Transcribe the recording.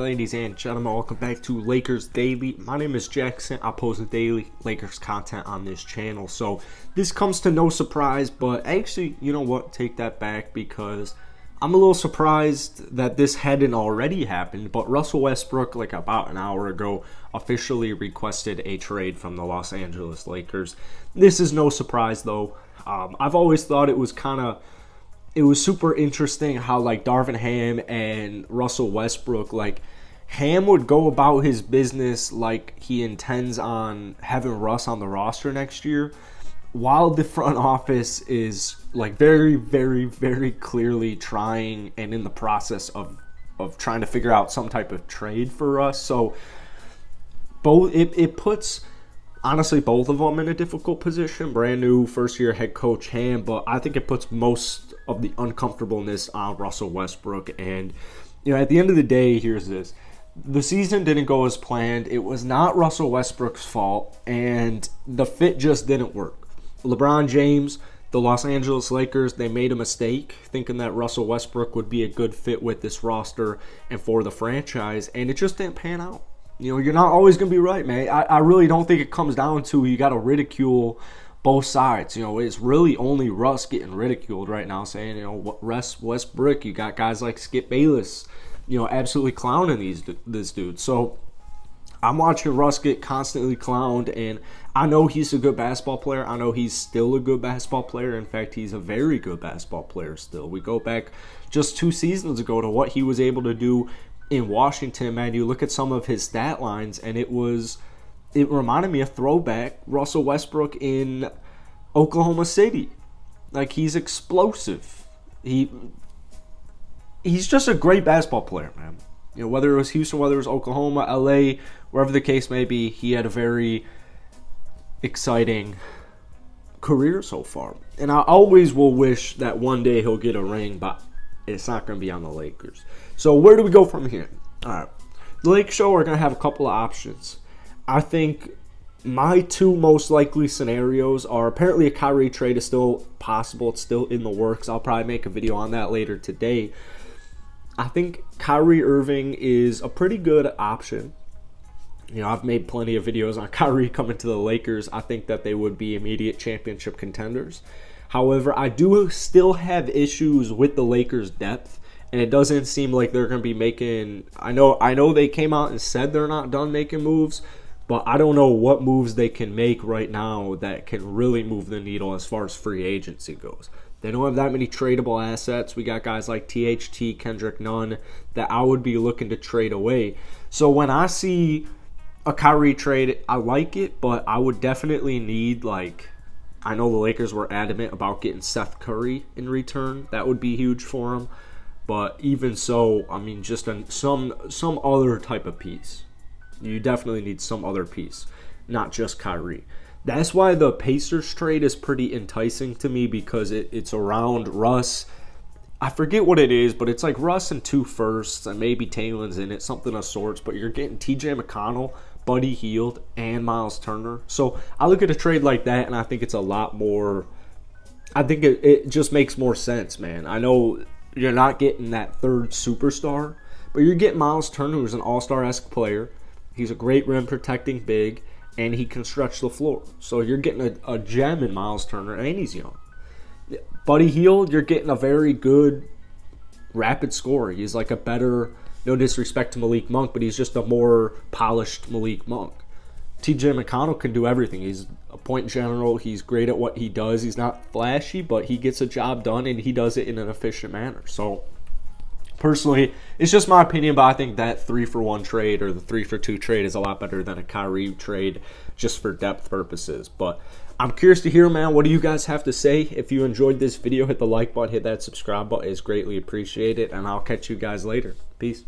ladies and gentlemen, welcome back to Lakers Daily. My name is Jackson. I post daily Lakers content on this channel, so this comes to no surprise, but actually, you know what, take that back, because I'm a little surprised that this hadn't already happened, but Russell Westbrook, like about an hour ago, officially requested a trade from the Los Angeles Lakers. This is no surprise, though. I've always thought it was super interesting how, like, Darvin Ham and Russell Westbrook, like, Ham would go about his business like he intends on having Russ on the roster next year, while the front office is, like, very, very, very clearly trying and in the process of trying to figure out some type of trade for Russ. So it puts, honestly, both of them in a difficult position. Brand new first-year head coach Ham, but I think it puts most of the uncomfortableness on Russell Westbrook. And, you know, at the end of the day, here's this. The season didn't go as planned. It was not Russell Westbrook's fault, and the fit just didn't work. LeBron James, the Los Angeles Lakers, they made a mistake thinking that Russell Westbrook would be a good fit with this roster and for the franchise, and it just didn't pan out. You know, you're not always going to be right, man. I really don't think it comes down to you got to ridicule both sides. You know, it's really only Russ getting ridiculed right now, saying, you know, Russ Westbrook, you got guys like Skip Bayless, you know, absolutely clowning this dude. So I'm watching Russ get constantly clowned, and I know he's a good basketball player. I know he's still a good basketball player. In fact, he's a very good basketball player still. We go back just 2 seasons ago to what he was able to do in Washington, man. You look at some of his stat lines, and it reminded me of throwback Russell Westbrook in Oklahoma City. Like, he's explosive. He's just a great basketball player, man. You know, whether it was Houston, whether it was Oklahoma, LA, wherever the case may be, he had a very exciting career so far. And I always will wish that one day he'll get a ring, but it's not going to be on the Lakers. So where do we go from here? All right. The Lakers show are going to have a couple of options. I think my 2 most likely scenarios are, apparently a Kyrie trade is still possible. It's still in the works. I'll probably make a video on that later today. I think Kyrie Irving is a pretty good option. You know, I've made plenty of videos on Kyrie coming to the Lakers. I think that they would be immediate championship contenders. However, I do still have issues with the Lakers' depth, and it doesn't seem like they're going to be making. I know they came out and said they're not done making moves, but I don't know what moves they can make right now that can really move the needle as far as free agency goes. They don't have that many tradable assets. We got guys like THT, Kendrick Nunn, that I would be looking to trade away. So when I see a Kyrie trade, I like it, but I would definitely need, like, I know the Lakers were adamant about getting Seth Curry in return. That would be huge for them. But even so, I mean, just some other type of piece. You definitely need some other piece, not just Kyrie. That's why the Pacers trade is pretty enticing to me, because it's around Russ. I forget what it is, but it's like Russ and 2 firsts, and maybe Taylor's in it, something of sorts. But you're getting TJ McConnell, Buddy Hield, and Miles Turner. So I look at a trade like that, and I think it's a lot more. I think it just makes more sense, man. I know you're not getting that 3rd superstar, but you're getting Miles Turner, who's an all-star-esque player. He's a great rim-protecting big, and he can stretch the floor. So you're getting a gem in Miles Turner, and he's young. Buddy Hield, you're getting a very good rapid scorer. He's like a better, no disrespect to Malik Monk, but he's just a more polished Malik Monk. TJ McConnell can do everything. He's a point general. He's great at what he does. He's not flashy, but he gets a job done, and he does it in an efficient manner. So personally, it's just my opinion, but I think that 3-for-1 trade or the 3-for-2 trade is a lot better than a Kyrie trade just for depth purposes. But I'm curious to hear, man, what do you guys have to say? If you enjoyed this video, hit the like button, hit that subscribe button. It's greatly appreciated, and I'll catch you guys later. Peace.